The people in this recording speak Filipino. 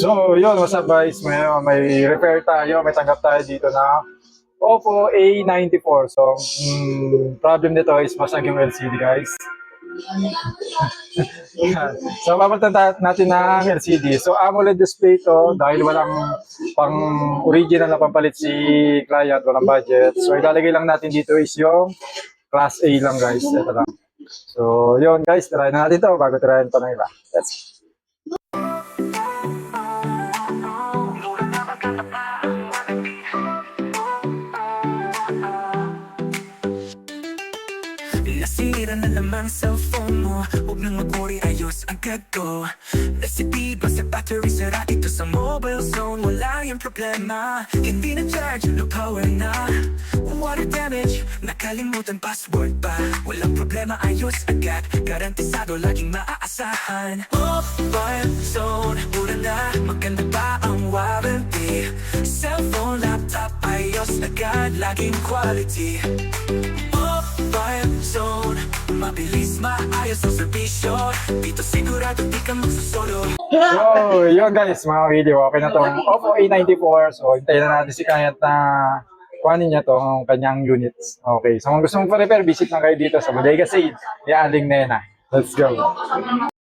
So, yun, what's up guys? May repair tayo, may tanggap tayo dito na Oppo A94. So, problem nito is basag yung LCD guys. So, natin ng LCD. So, AMOLED display to dahil walang pang original na pampalit si client, walang budget. So, ilalagay lang natin dito is yung Class A lang guys. Ito lang. So, yun guys, try na natin to bago try ito ng iba. Let's Nasira na naman cellphone mo. Huwag nang mag-worry, ayos agad ko. Nasipiba sa battery, sira ito sa mobile zone. Wala yung problema, hindi na charge, no power na. Water damage, nakalimutan password pa. Walang problema, ayos agad. Garantisado, laging maaasahan. Mobile zone, mura na, maganda pa ang warranty. Cellphone, laptop, ayos agad, laging quality. Mobile zone, mabilis, maayos ang serbisyo. Dito sigurado di ka magsusolo. So, yun guys, mga video, okay na tong Oppo A94. So, hintayin na natin si client na kuhanin niya tong kanyang units. Okay, so kung gusto mong pa-repair, visit lang kayo dito sa Bodega Sale, ni Aling Nena. Let's go!